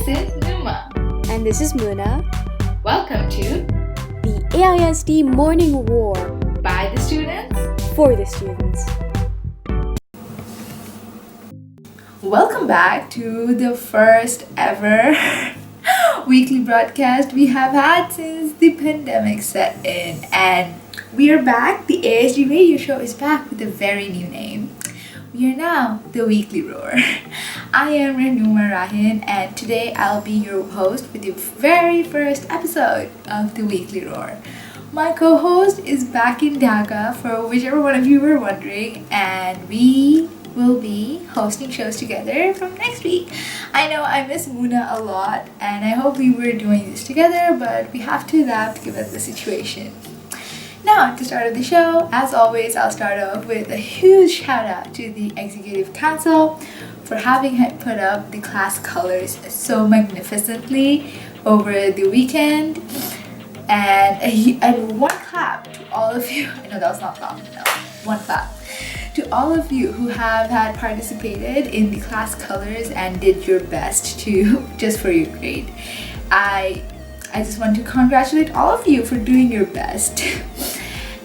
This is Numa. And this is Muna. Welcome to the AISD Morning Roar by the students for the students. Welcome back to the first ever weekly broadcast we have had since the pandemic set in, and we are back. The AISD radio show is back with a very new name. We are now the Weekly Roar. I am Rehnuma, and today I'll be your host for the very first episode of the Weekly Roar. My co-host is back in Dhaka, for whichever one of you were wondering, and we will be hosting shows together from next week. I know I miss Muna a lot, and I hope we were doing this together, but we have to adapt given the situation. Now, to start off the show, as always, I'll start off with a huge shout out to the Executive Council for having put up the class colors so magnificently over the weekend. And one clap to all of you. I know that was not long, no. One clap to all of you who have had participated in the class colors and did your best just for your grade. I just want to congratulate all of you for doing your best.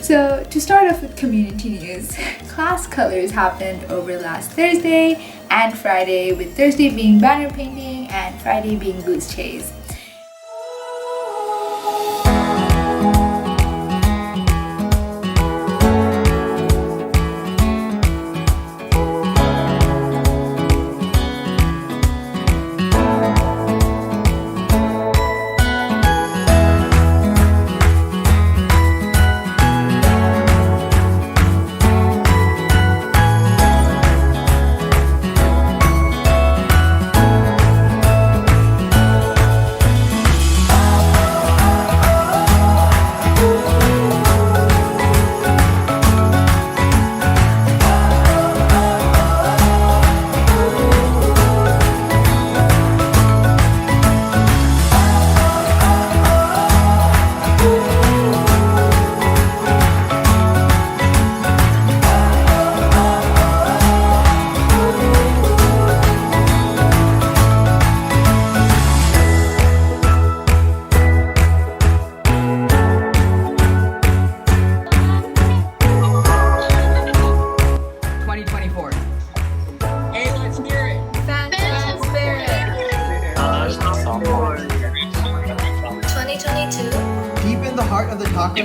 So to start off with community news, class colors happened over last Thursday and Friday, with Thursday being banner painting and Friday being goose chase.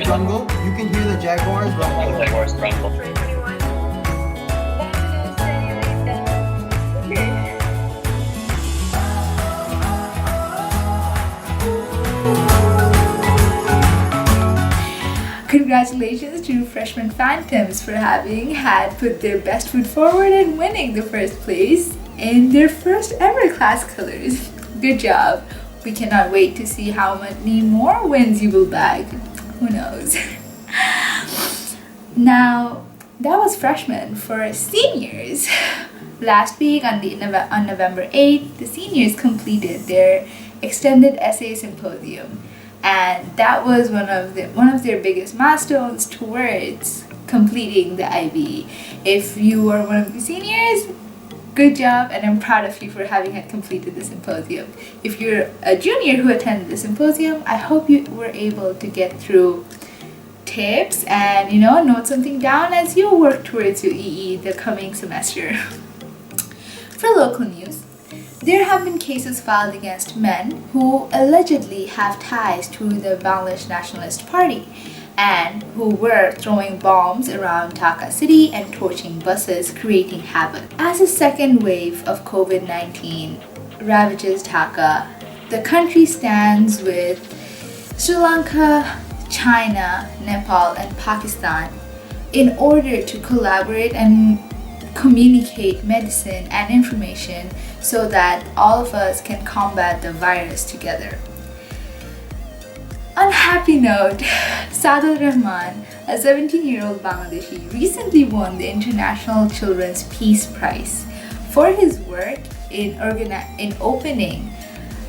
Jungle, you can hear the jaguars rumble. Congratulations to freshman Phantoms for having had put their best foot forward and winning the first place in their first ever class colors. Good job. We cannot wait to see how many more wins you will bag. Who knows? Now, that was freshmen. For seniors, last week on November 8th, the seniors completed their extended essay symposium, and that was one of their biggest milestones towards completing the IB. If you are one of the seniors, good job, and I'm proud of you for having had completed the symposium. If you're a junior who attended the symposium, I hope you were able to get through tips and note something down as you work towards your EE the coming semester. For local news, there have been cases filed against men who allegedly have ties to the Bangladesh Nationalist Party and who were throwing bombs around Dhaka city and torching buses, creating havoc. As a second wave of COVID-19 ravages Dhaka, the country stands with Sri Lanka, China, Nepal, and Pakistan in order to collaborate and communicate medicine and information so that all of us can combat the virus together. On a happy note, Saadat Rahman, a 17-year-old Bangladeshi, recently won the International Children's Peace Prize for his work in opening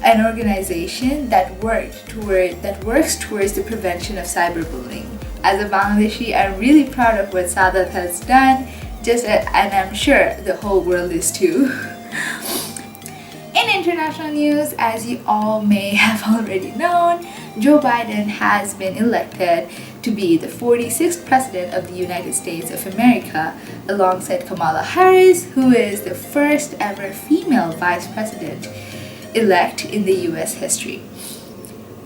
an organization that works towards the prevention of cyberbullying. As a Bangladeshi, I'm really proud of what Saadat has done, and I'm sure the whole world is too. In international news, as you all may have already known, Joe Biden has been elected to be the 46th President of the United States of America, alongside Kamala Harris, who is the first ever female Vice President-elect in the US history.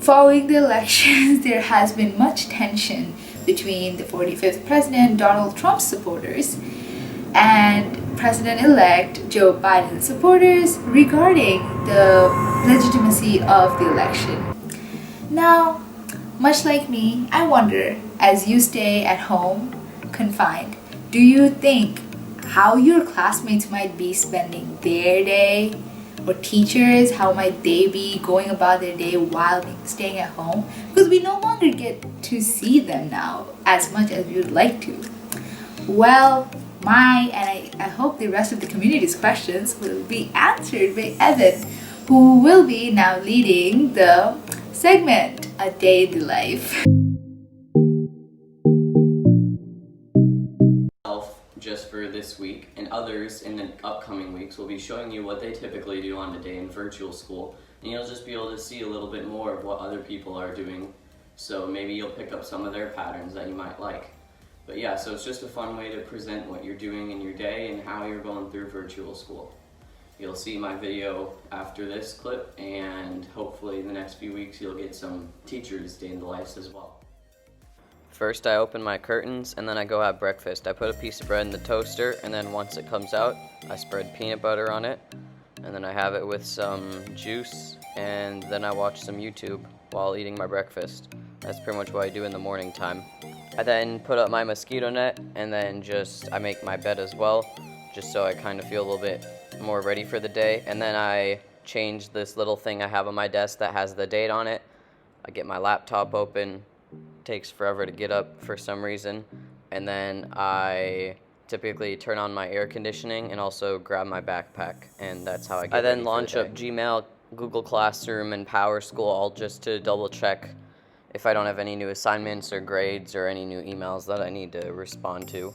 Following the elections, there has been much tension between the 45th President Donald Trump's supporters and President-elect Joe Biden's supporters regarding the legitimacy of the election. Now, much like me, I wonder, as you stay at home, confined, do you think how your classmates might be spending their day? Or teachers, how might they be going about their day while staying at home? Because we no longer get to see them now as much as we would like to. Well, I hope the rest of the community's questions will be answered by Evan, who will be now leading the segment, A Day in the Life. Just for this week, and others in the upcoming weeks will be showing you what they typically do on a day in virtual school, and you'll just be able to see a little bit more of what other people are doing, so maybe you'll pick up some of their patterns that you might like. But yeah, so it's just a fun way to present what you're doing in your day and how you're going through virtual school. You'll see my video after this clip, and hopefully in the next few weeks you'll get some teachers' day in the lives as well. First, I open my curtains, and then I go have breakfast. I put a piece of bread in the toaster, and then once it comes out, I spread peanut butter on it, and then I have it with some juice, and then I watch some YouTube while eating my breakfast. That's pretty much what I do in the morning time. I then put up my mosquito net, and then I make my bed as well, just so I kind of feel a little bit more ready for the day. And then I change this little thing I have on my desk that has the date on it. I get my laptop open. Takes forever to get up for some reason, and then I typically turn on my air conditioning and also grab my backpack, and that's how I get ready. I then launch up Gmail, Google Classroom, and PowerSchool, all just to double check if I don't have any new assignments or grades or any new emails that I need to respond to.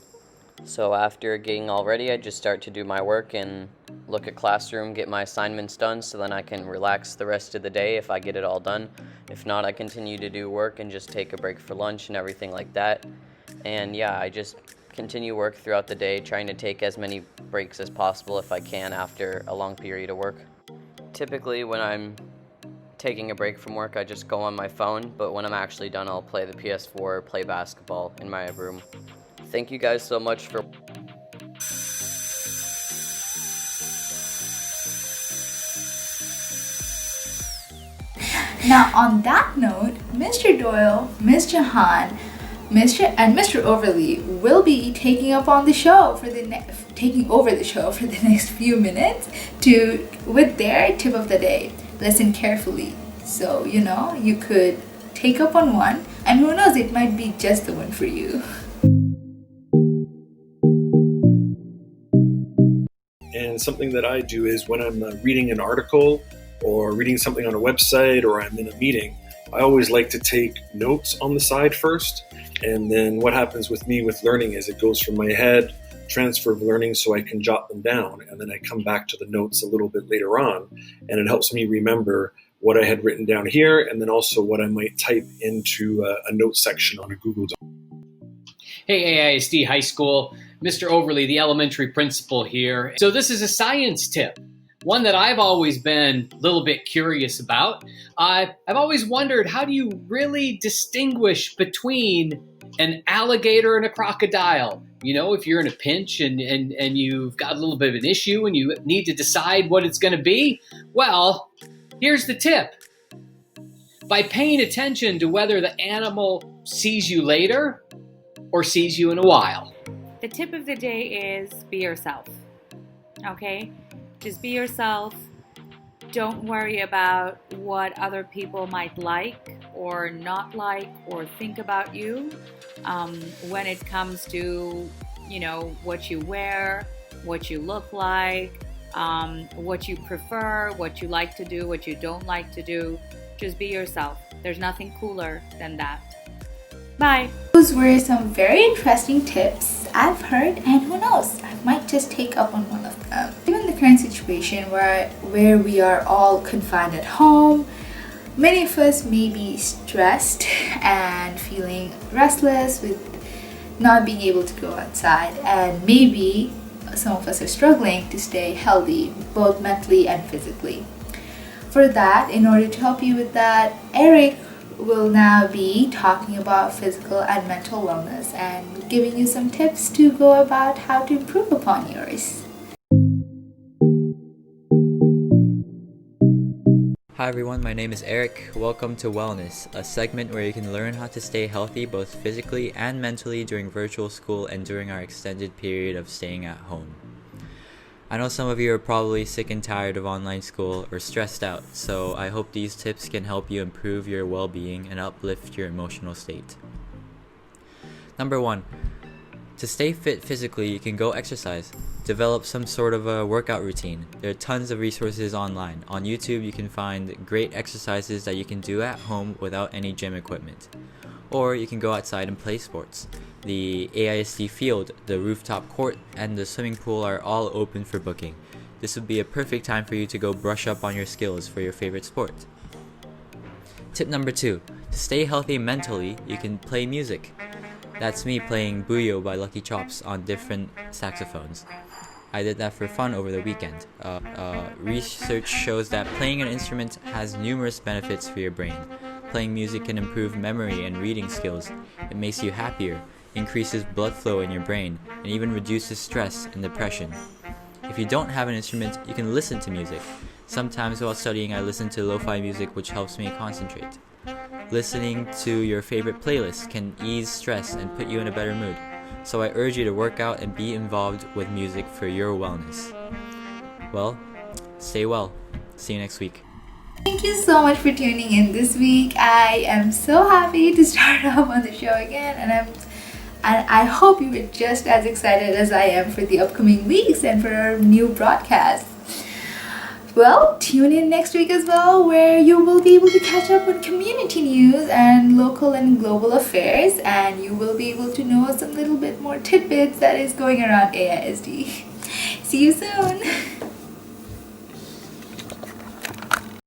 So after getting all ready, I just start to do my work and look at Classroom, get my assignments done, so then I can relax the rest of the day if I get it all done. If not, I continue to do work and just take a break for lunch and everything like that. And yeah, I just continue work throughout the day, trying to take as many breaks as possible if I can after a long period of work. Typically, when I'm taking a break from work, I just go on my phone, but when I'm actually done, I'll play the PS4 or play basketball in my room. Thank you guys so much for... Now, on that note, Mr. Doyle, Ms. Jahan, Mr. Overly will be taking over the show for the next few minutes with their tip of the day. Listen carefully, so you could take up on one, and who knows, it might be just the one for you. And something that I do is when I'm reading an article or reading something on a website or I'm in a meeting, I always like to take notes on the side first. And then what happens with me with learning is it goes from my head, transfer of learning, so I can jot them down. And then I come back to the notes a little bit later on. And it helps me remember what I had written down here and then also what I might type into a note section on a Google Doc. Hey, AISD High School, Mr. Overly, the elementary principal here. So this is a science tip, one that I've always been a little bit curious about. I've always wondered, how do you really distinguish between an alligator and a crocodile? If you're in a pinch and you've got a little bit of an issue and you need to decide what it's going to be, well, here's the tip. By paying attention to whether the animal sees you later or sees you in a while. The tip of the day is be yourself, okay? Just be yourself. Don't worry about what other people might like or not like or think about you. When it comes to, what you wear, what you look like, what you prefer, what you like to do, what you don't like to do, just be yourself. There's nothing cooler than that. Bye. Those were some very interesting tips I've heard, and who knows, I might just take up on one of them. Leave in the current situation where we are all confined at home, many of us may be stressed and feeling restless with not being able to go outside, and maybe some of us are struggling to stay healthy both mentally and physically. For that, in order to help you with that, Eric will now be talking about physical and mental wellness and giving you some tips to go about how to improve upon yours. Hi everyone, my name is Eric. Welcome to Wellness, a segment where you can learn how to stay healthy both physically and mentally during virtual school and during our extended period of staying at home. I know some of you are probably sick and tired of online school or stressed out, so I hope these tips can help you improve your well-being and uplift your emotional state. Number 1. To stay fit physically, you can go exercise. Develop some sort of a workout routine. There are tons of resources online. On YouTube, you can find great exercises that you can do at home without any gym equipment. Or you can go outside and play sports. The AISD field, the rooftop court, and the swimming pool are all open for booking. This would be a perfect time for you to go brush up on your skills for your favorite sport. Tip number 2. To stay healthy mentally, you can play music. That's me playing Buyo by Lucky Chops on different saxophones. I did that for fun over the weekend. Research shows that playing an instrument has numerous benefits for your brain. Playing music can improve memory and reading skills. It makes you happier, increases blood flow in your brain, and even reduces stress and depression. If you don't have an instrument, you can listen to music. Sometimes while studying, I listen to lo-fi music, which helps me concentrate. Listening to your favorite playlist can ease stress and put you in a better mood. So I urge you to work out and be involved with music for your wellness. Well, stay well. See you next week. Thank you so much for tuning in this week. I am so happy to start off on the show again, and I hope you were just as excited as I am for the upcoming weeks and for our new broadcast. Well, tune in next week as well, where you will be able to catch up with community news and local and global affairs, and you will be able to know some little bit more tidbits that is going around AISD. See you soon!